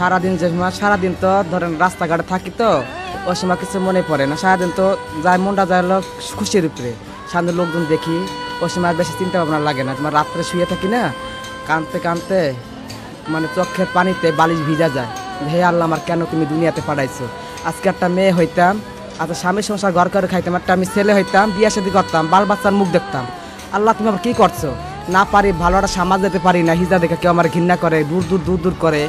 সারাদিন যে সময় সারাদিন তো ধরেন রাস্তাঘাটে থাকি তো ওই সময় কিছু মনে পড়ে না, সারাদিন তো যায় মনটা যায় হলো খুশির উপরে, সামনে লোকজন দেখি ওই সময় বেশি চিন্তা ভাবনা লাগে না। তোমার রাত্রে শুয়ে থাকি না, কাঁদতে কাঁদতে মানে চোখের পানিতে বালিশ ভিজা যায়, হে আল্লাহ আমার কেন তুমি দুনিয়াতে পাঠাইছো। আজকে একটা মেয়ে হইতাম, আচ্ছা স্বামীর সংসার ঘর করে খাইতাম, একটা আমি ছেলে হইতাম, বিয়ে শাদী করতাম, বাল বাচ্চার মুখ দেখতাম, আল্লাহ তুমি আবার কী করছো। না পারি ভালো একটা সমাজ যেতে পারি না, হিজা দেখে কেউ আমার ঘৃণা করে, দূর দূর দূর দূর করে।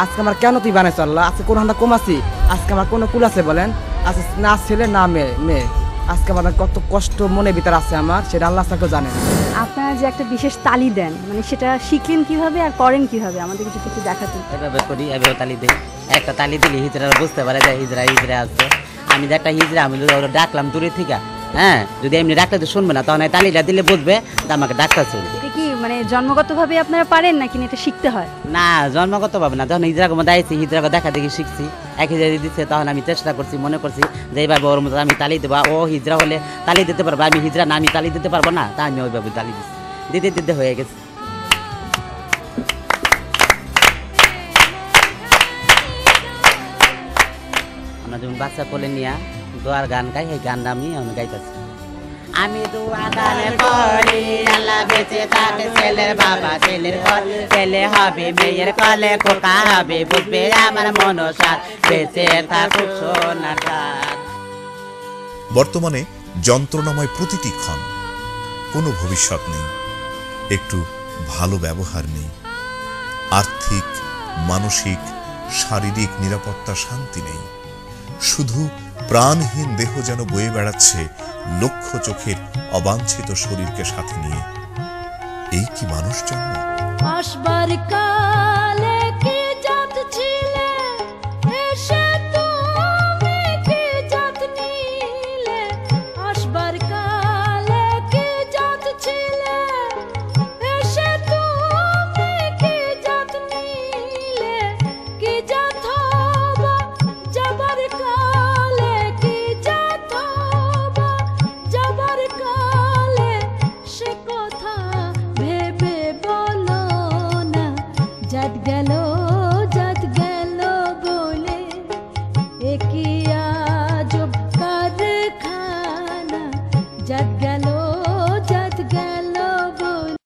আজকে আমার কেন তুই বানাইছো আল্লাহ, আজকে কোনো হান্ডা কম আছি, আজকে আমার কোনো কুল আছে বলেন, আজকে না ছেলে না মেয়ে, আজকে আমার কত কষ্ট মনে ভিতরে আছে আমার, সেটা আল্লাহ তাকেও জানেন। আপনারা যে একটা বিশেষ তালি দেন, মানে সেটা শিখলেন কিভাবে আর করেন কিভাবে, আমাদের কিছু দেখাতেন। এভাবে করি, এভাবে তালি দিই, একটা তালি দিলে হিজড়ারা বুঝতে পারে যে হিজড়া আছে। আমি যে একটা হিজড়া, আমি ডাকলাম দূরে থেকে, হ্যাঁ যদি এমনি ডাকলে তো শুনবে না, তখন তালিটা দিলে বুঝবে যে আমাকে ডাক্তার শুনবে। এটা কি মানে জন্মগতভাবে আপনারা পারেন নাকি এটা শিখতে হয়? না, জন্মগতভাবে না, যখন হিজড়াকে মধ্যে আইছি, হিজড়াকে দেখা দেখি শিখছি, এক হিজড়া দিচ্ছে, তখন আমি চেষ্টা করছি, মনে করছি যে এইভাবে ওর মতো আমি তালি দেবো, ও হিজড়া হলে তালি দিতে পারবো, আমি হিজড়া না, আমি তালি দিতে পারবো না, তা আমি ওইভাবে তালি দিচ্ছি, দিতে দিতে হয়ে গেছে। আমরা যেমন বাচ্চা কোলে নিয়ে দোয়ার গান গাই, এই গানটা আমি গাইতেছি। আমি দোয়া গান করি আল্লাহ বেঁচে থাকে, ছেলের বাবা ছেলের ঘর, ছেলে হবে মেয়ের কলে, খোকা হবে বুঝবে আমার মনসার, বেঁচে থাকুক সোনার রাত। বর্তমানে যন্ত্রণাময় প্রতিটি ক্ষণ, কোনো ভবিষ্যৎ নেই, একটু ভালো ব্যবহার নেই, আর্থিক মানসিক শারীরিক নিরাপত্তা শান্তি নেই, শুধু প্রাণহীন দেহ যেন বয়ে বেড়াচ্ছে লক্ষ চোখের অবাঞ্ছিত শরীরকে সাথে নিয়ে। এই কি মানুষ জন্ম? আসবার কালে কি জাত ছিলে, এসে তুমি কি জাত নিলে, আসবার কালে কি জাত ছিলে, এসে তুমি কি জাত নিলে, কি জাত হবা যাবার কালে, কি জাত হবা যাবার কালে, সে কথা ভেবে বলো না, জাত গেল বলে একই আজব কারখানা, জাত গেল বলে।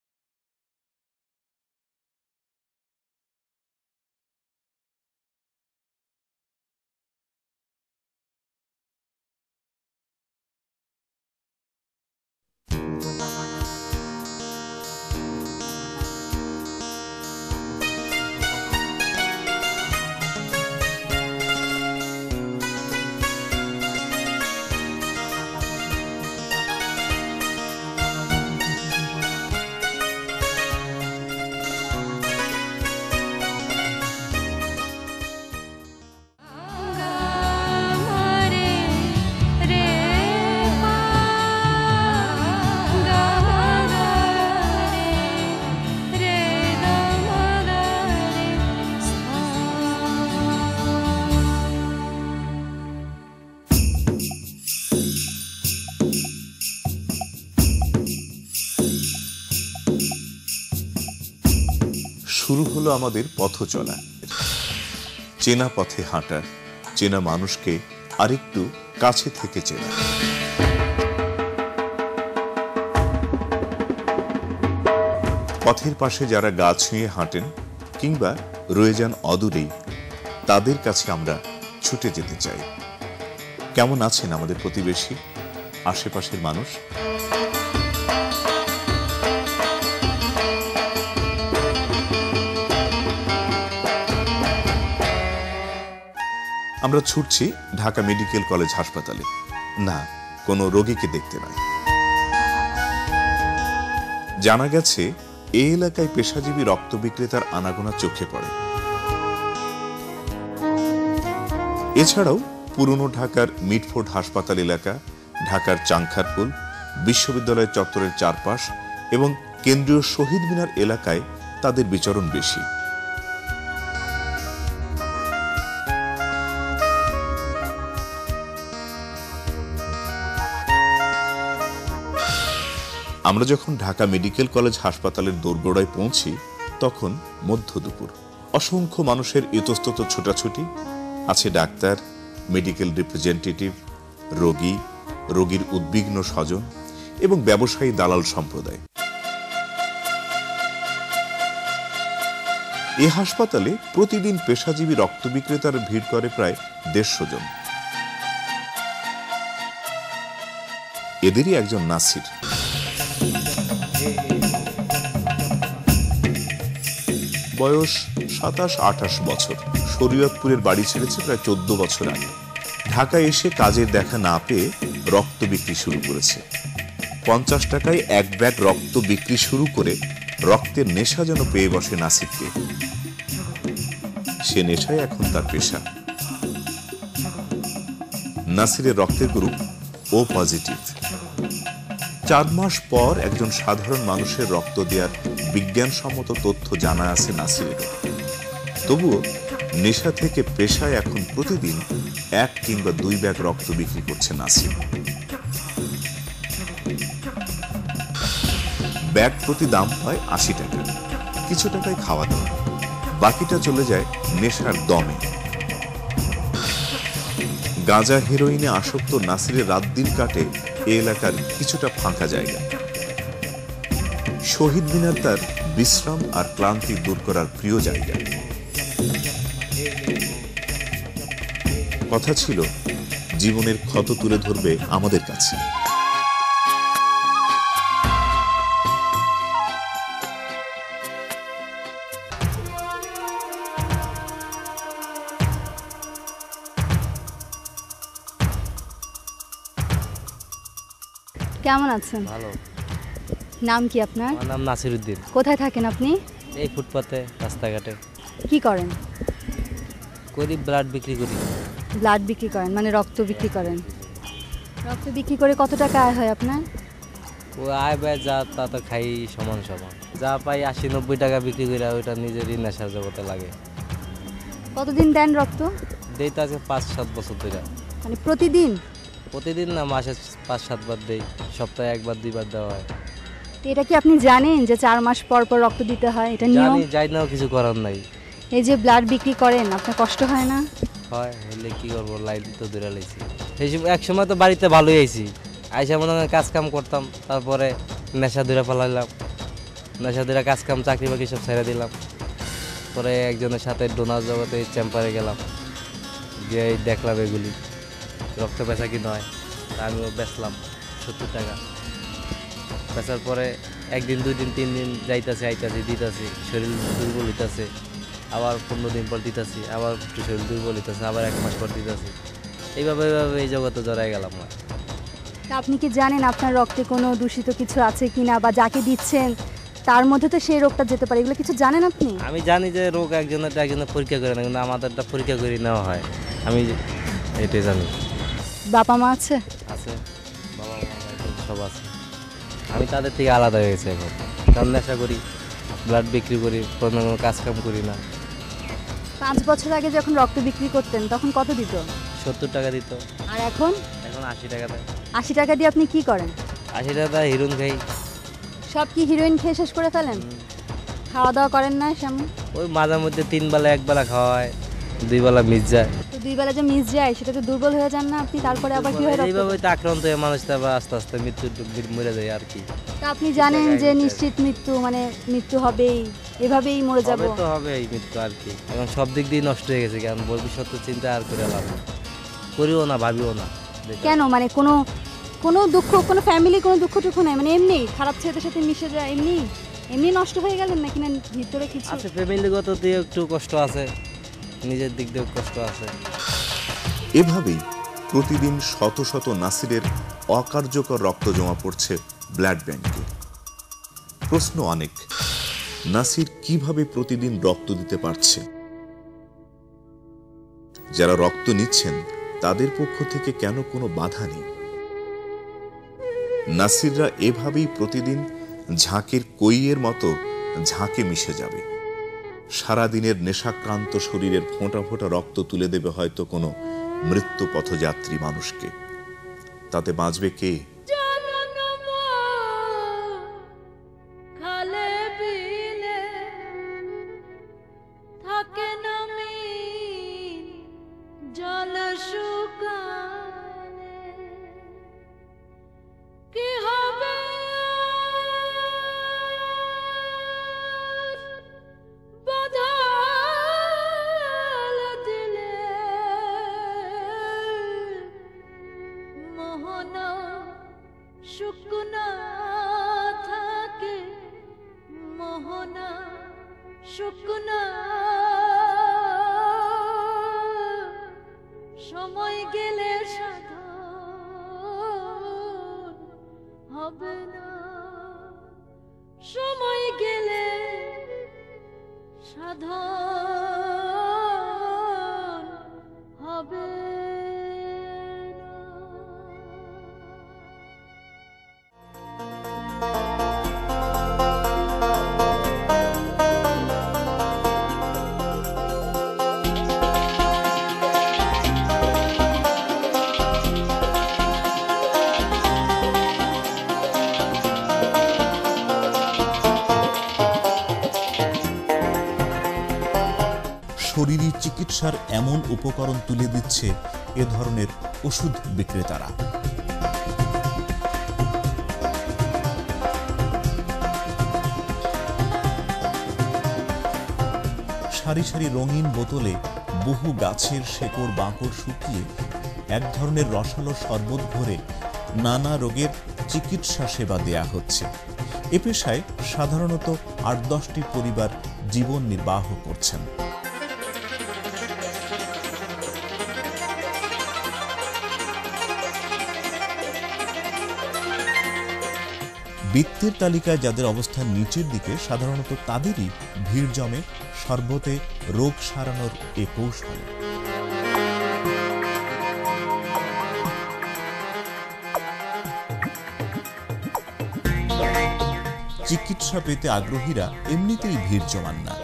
শুরু হলো আমাদের পথ চলা, চেনা পথে হাঁটা, চেনা মানুষকে আরেকটু কাছে থেকে চেনা। পথের পাশে যারা গা ছুঁয়ে হাঁটেন কিংবা রয়ে যান অদূরেই, তাদের কাছে আমরা ছুটে যেতে চাই। কেমন আছেন আমাদের প্রতিবেশী, আশেপাশের মানুষ? আমরা ছুটছি ঢাকা মেডিকেল কলেজ হাসপাতালে, না কোনো রোগীকে দেখতে নয়। জানা গেছে এই এলাকায় পেশাজীবী রক্ত বিক্রেতার আনাগোনা চোখে পড়ে। এছাড়াও পুরনো ঢাকার মিটফোর্ড হাসপাতাল এলাকা, ঢাকার চাংখারপুল, বিশ্ববিদ্যালয় চত্বরের চারপাশ এবং কেন্দ্রীয় শহীদ মিনার এলাকায় তাদের বিচরণ বেশি। আমরা যখন ঢাকা মেডিকেল কলেজ হাসপাতালের দোরগোড়ায় পৌঁছি তখন মধ্য দুপুর। অসংখ্য মানুষের ইতস্তত ছোটাছুটি, আছে ডাক্তার, মেডিকেল রিপ্রেজেন্টেটিভ, রোগী, রোগীর উদ্বিগ্ন স্বজন এবং ব্যবসায়ী দালাল সম্প্রদায়। এ হাসপাতালে প্রতিদিন পেশাজীবী রক্ত বিক্রেতার ভিড় করে প্রায় 150 জন। এদেরই একজন নাসির। বয়স 27-28 বছর। শরীয়তপুরের বাড়ি ছেড়েছে প্রায় 14 বছর আগে। ঢাকায় এসে কাজের দেখা না পেয়ে রক্ত বিক্রি শুরু করেছে। 50 টাকায় 1 ব্যাগ রক্ত বিক্রি শুরু করে রক্তের নেশা যেন পেয়ে বসে নাসিরকে। সে নেশায় এখন তার পেশা। নাসিরের রক্তের গ্রুপ ও পজিটিভ। 4 মাস পর একজন সাধারণ মানুষের রক্ত দেওয়ার বিজ্ঞানসম্মত তথ্য জানা আছে নাসিরের। তবুও নেশা থেকে পেশায় এখন প্রতিদিন 1 কিংবা 2 ব্যাগ রক্ত বিক্রি করছে নাসির। ব্যাগ প্রতি দাম হয় 80 টাকা। কিছু টাকায় খাওয়া দাওয়া, বাকিটা চলে যায় নেশার দমে। গাঁজা হেরোইনে আসক্ত নাসিরের রাত দিন কাটে এ এলাকার কিছুটা ফাঁকা জায়গা। শহীদ মিনার তার বিশ্রাম আর ক্লান্তি দূর করার প্রিয় জায়গা। কথা ছিল জীবনের ক্ষত তুলে ধরবে আমাদের কাছে। কেমন আছেন? ভালো। নাম কি আপনার? আমার নাম নাসির উদ্দিন। কোথায় থাকেন আপনি? এই ফুটপাতে, রাস্তাঘাটে। কি করেন? করি, ব্লাড বিক্রি করি। ব্লাড বিক্রি করেন, মানে রক্ত বিক্রি করেন। রক্ত বিক্রি করে কত টাকা আয় হয় আপনার? ও আয় ব্যয় যা তা তো খাই সমান সমান। যা পাই 80-90 টাকা বিক্রি করে ওইটা নিজেরই নেশার জগতে লাগে। কতদিন দেন রক্ত? দেই তো আজকে 5-7 বছর ধরে। মানে প্রতিদিন? প্রতিদিন না, মাসে 5-7 বার দেই। সপ্তাহে 1 বার 2 বার দেওয়া হয়। তো এটা কি আপনি জানেন যে 4 মাস পর পর রক্ত দিতে হয়? এটা নিয়ম? জানি, যাই নাও, কিছু করার নাই। এই যে ব্লাড বিক্রি করেন, আপনার কষ্ট হয় না? হয়, হলে কি করবো, লাইন তো দূরে লাইছি। সেই এক সময় তো বাড়িতে ভালোই আইছি, আইসা মনে হয় কাজ কাম করতাম, তারপরে নেশা ধরে ফেলাইলাম। নেশা ধরে কাজ কাম চাকরি বাকরি সব ছেড়ে দিলাম। পরে একজনের সাথে ডোনার জগতে চেম্বারে গেলাম, গিয়ে দেখলাম এগুলি রক্ত বেচা কি নয়। আমিও বেচলাম 70 টাকা। বেচার পরে 1 দিন 2 দিন 3 দিন যাইতাছে, আইতাছি, দিতাছি, শরীর দুর্বল হইতাছে। আবার 15 দিন পর দিতাছি, আবার একটু শরীর দুর্বল হইতাছে, আবার 1 মাস পর দিতাছি। এইভাবে এই জগতে জড়াই গেলাম। তা আপনি কি জানেন আপনার রক্তে কোনো দূষিত কিছু আছে কিনা, বা যাকে দিচ্ছেন তার মধ্যে তো সেই রোগটা যেতে পারে, এগুলো কিছু জানেন আপনি? আমি জানি যে রোগ একজনের পরীক্ষা করে না, কিন্তু আমাদেরটা পরীক্ষা করে নেওয়া হয়। আমি এটাই জানি। বাবা মা আছে? আছে, বাবা মা সব আছে। আমি তাদের থেকে আলাদা হয়ে গেছি এখন। কারণ নেশা করি, ব্লাড বিক্রি করি, কোনো কাজ কাম করি না। 5 বছর আগে যখন রক্ত বিক্রি করতেন তখন কত দিত? 70 টাকা দিত। আর এখন? এখন 80 টাকা দেয়। 80 টাকা দিয়ে আপনি কি করেন? 80 টাকা দেয় হিরোইন খাই। সব কি হিরোইন খেয়ে শেষ করে ফেলেন? খাওয়া দাওয়া করেন না সেমন? ওই মাঝে মধ্যে 3 বেলা 1 বেলা খাওয়া হয়, 2 বেলা মিস যায়। তো 2 বেলা যে মিস যায় সেটা তো দুর্বল হয়ে যান না আপনি? তারপরে আবার কি হয়? এইভাবে তো আক্রান্ত হয়ে মানুষ তো আবার আস্তে আস্তে মরে যায় আর কি। তা আপনি জানেন যে নিশ্চিত মৃত্যু, মানে মৃত্যু হবেই, এভাবেই মরে যাব? তো হবে এই মৃত্যু আর কি। এখন সব দিক দিয়ে নষ্ট হয়ে গেছে, কারণ ভবিষ্যতের চিন্তা আর করে লাভ করিও না, ভাবিও না। কেন? মানে কোনো দুঃখ, কোনো ফ্যামিলি কোনো দুঃখ টুকু নাই, মানে এমনি খারাপ ছেলেদের সাথে মিশে যায়, এমনি নষ্ট হয়ে গেলেন নাকি? না ভিতরে কিছু আছে? ফ্যামিলিগত দিয়ে একটু কষ্ট আছে, নিজের দিক দিয়েও কষ্ট আছে। এভাবেই প্রতিদিন শত শত নাসিরের অকার্যকর রক্ত জমা পড়ছে ব্লাড ব্যাংকে। প্রশ্ন অনেক, নাসির কিভাবে প্রতিদিন রক্ত দিতে পারছে? যারা রক্ত নিচ্ছেন তাদের পক্ষ থেকে কেন কোনো বাধা নেই? নাসিররা এভাবেই প্রতিদিন ঝাঁকের কইয়ের মতো ঝাঁকে মিশে যাবে। সারাদিনের নেশাক্রান্ত শরীরের ফোঁটা ফোঁটা রক্ত তুলে দেবে হয়তো কোনো মৃত্যু পথযাত্রী মানুষকে। তাতে বাঁচবে কে? খালে বিলে থাক শুকনা সময় গেলে সাধন হবে না, সময় গেলে সাধন হবে না। শরীরী চিকিৎসার এমন উপকরণ তুলে দিচ্ছে এ ধরনের ওষুধ বিক্রেতারা। সারি সারি রঙিন বোতলে বহু গাছের শেকড় বাকড় শুকিয়ে এক ধরনের রসালো শরবত ভরে নানা রোগের চিকিৎসা সেবা দেয়া হচ্ছে। এ পেশায় সাধারণত ৮-১০টি পরিবার জীবন নির্বাহ করছেন। বৃত্তের তালিকায় যাদের অবস্থান নিচের দিকে সাধারণত তাদেরই ভিড় জমে শরবতে রোগ সারানোর এ কৌশলে। চিকিৎসা পেতে আগ্রহীরা এমনিতেই ভিড় জমান না,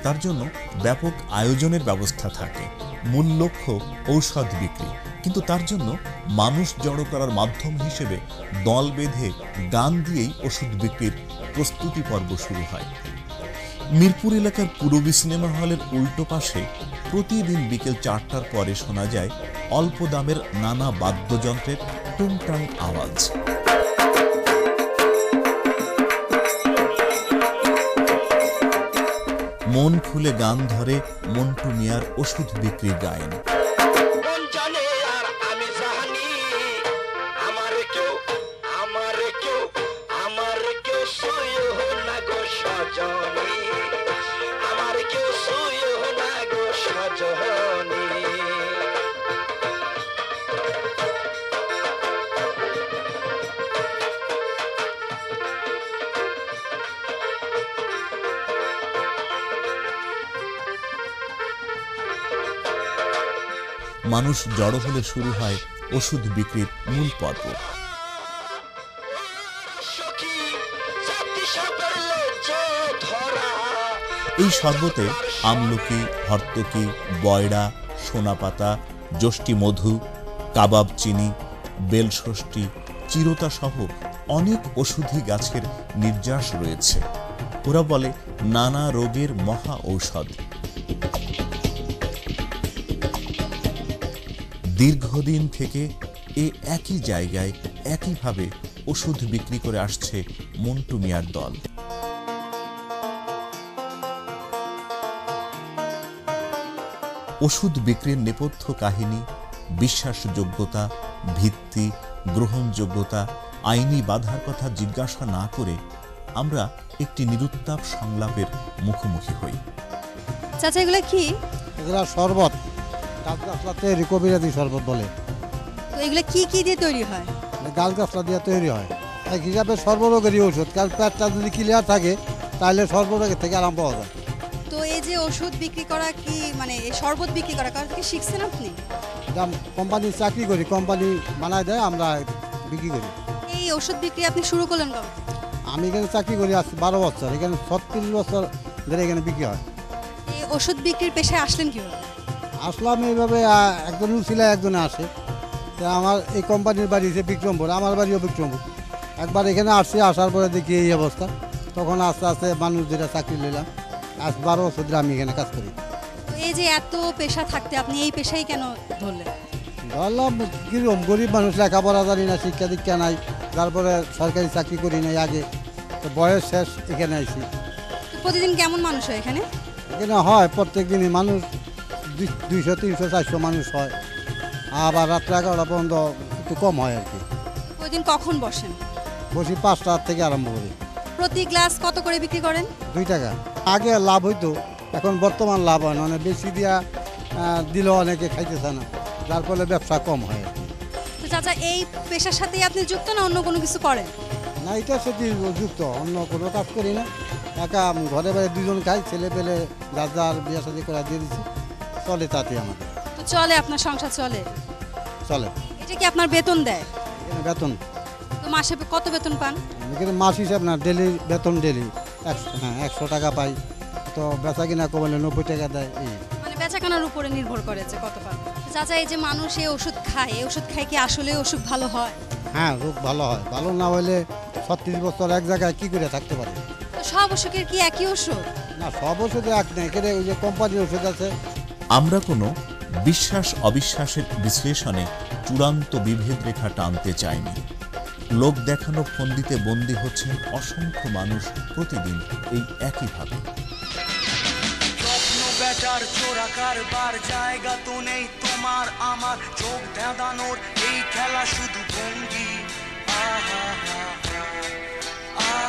তার জন্য ব্যাপক আয়োজনের ব্যবস্থা থাকে। মূল লক্ষ্য ঔষধ বিক্রি, কিন্তু তার জন্য মানুষ জড়ো করার মাধ্যম হিসেবে দল বেঁধে গান দিয়েই ওষুধ বিক্রির প্রস্তুতি পর্ব শুরু হয়। মিরপুর এলাকার পূরবী সিনেমা হলের উল্টো পাশে প্রতিদিন বিকেল ৪টার পরে শোনা যায় অল্প দামের নানা বাদ্যযন্ত্রের টুংটাং আওয়াজ। মন খুলে গান ধরে মন্টু মিয়ার ওষুধ বিক্রির গায়েন। মানুষ জড়ো হলে শুরু হয় ওষুধ বিক্রির মূল পর্ব। এই শরবতে আমলকি, হর্তকি, বয়রা, সোনাপাতা, যষ্টি মধু, কাবাব চিনি, বেলষষ্ঠী, চিরতা সহ অনেক ওষুধি গাছের নির্যাস রয়েছে। ওরা বলে নানা রোগের মহা ঔষধ। দীর্ঘদিন থেকে এ একই জায়গায় একইভাবে ওষুধ বিক্রি করে আসছে মন্টু মিয়ার দল। ওষুধ বিক্রির নেপথ্য কাহিনী, বিশ্বাসযোগ্যতা, ভিত্তি, গ্রহণযোগ্যতা, আইনি বাধার কথা জিজ্ঞাসা না করে আমরা একটি নিরুত্তাপ সংলাপের মুখোমুখি হই। চাচা এগুলো কি? এগুলা শরবত, গাছ গাছলা তৈরি, কবিরাজি শরবত বলে। তো এগুলো কি কি দিয়ে তৈরি হয়? গাছ গাছলা দিয়ে তৈরি হয়। এক হিসাবে সর্বরোগেরই ওষুধ, কারণ পেটটা যদি ক্লিয়ার থাকে তাহলে সর্বরোগের থেকে আরাম পাওয়া যায়। তো এই যে ওষুধ বিক্রি করা কি মানে এই শরবত বিক্রি করা কার থেকে শিখছেন আপনি? এটা কোম্পানির চাকরি করি, কোম্পানি বানায় দেয়, আমরা বিক্রি করি। এই ওষুধ বিক্রি আপনি শুরু করলেন কবে? আমি এখানে চাকরি করি আজ 12 বছর, এখানে 36 বছর ধরে এখানে বিক্রি হয়। এই ওষুধ বিক্রির পেশায় আসলেন কিভাবে? আসলাম এইভাবে, একজন ছিল, একজনে আসে। তো আমার এই কোম্পানির বাড়ি হচ্ছে বিক্রমপুর, আমার বাড়িও বিক্রমপুর। একবার এখানে আসছি, আসার পরে দেখি এই অবস্থা, তখন আস্তে আস্তে মানুষ যেটা চাকরি নিলাম। আজ 12 বছর ধরে আমি এখানে কাজ করি। তো এই যে এত পেশা থাকতে আপনি এই পেশাই কেন ধরলেন? ধরলাম কিরকম গরিব মানুষ, লেখাপড়া জানি না, শিক্ষা দীক্ষা নাই, তারপরে সরকারি চাকরি করি নাই আগে, তো বয়স শেষ, এখানে আইছি। তো প্রতিদিন কেমন মানুষ হয় এখানে? এখানে হয় প্রত্যেক দিনই মানুষ 200, 300, 400 মানুষ হয়। আবার রাত্রে 11টা পর্যন্ত একটু কম হয় আর কি। প্রতিদিন কখন বসেন? বসি 5টা থেকে আরম্ভ করি। প্রতি গ্লাস কত করে বিক্রি করেন? 2 টাকা। আগে লাভ হইতো, এখন বর্তমান লাভ হয় না, মানে বেশি দিয়া দিলেও অনেকে খাইতেছে না, যার ফলে ব্যবসা কম হয় আর কি। তো চাচা এই পেশার সাথেই আপনি যুক্ত না অন্য কোনো কিছু করেন? না, এটার সাথে যুক্ত, অন্য কোনো কাজ করি না। একা ঘরে বাইরে দুজন খাই, ছেলে পেলে যার যার বিয়ে শাদী করে দিয়ে দিচ্ছি, চলে তাতে আমাদের তো চলে, আপনার সংসার চলে? চলে। এটা কি আপনার বেতন দেয়? এখানে বেতন, তো মাসে কত বেতন পান? এখানে মাস হিসাব না, ডেলি বেতন, ডেলি 100 টাকা পাই। তো বেচা কিনা কমালে 90 টাকা দেয়। এই মানে বেচাকেনার উপরে নির্ভর করে যে কত পান। চাচা এই যে মানুষ এই ওষুধ খায়, এই ওষুধ খায় কি আসলে অসুখ ভালো হয়? হ্যাঁ, রোগ ভালো হয়। ভালো না হলে 36 বছর এক জায়গায় কি করে থাকতে পারে? তো সব অসুখের কি একই ওষুধ? না, সব ওষুধে এক নেই, এখানে ওই যে কোম্পানির ওষুধ আছে। আমরা কোনো বিশ্বাস অবিশ্বাসের বিশ্লেষণে চূড়ান্ত বিভেদ রেখা টানতে চাইনি। লোক দেখানো ফন্দিতে বন্দী হচ্ছেন অসংখ্য মানুষ প্রতিদিন এই একইভাবে। বেটার চোরা কারবার জায়গা তো নেই তোমার আমার, চোখ ধাঁধানোর এই খেলা শুধু ভঙ্গি। আহা হা হা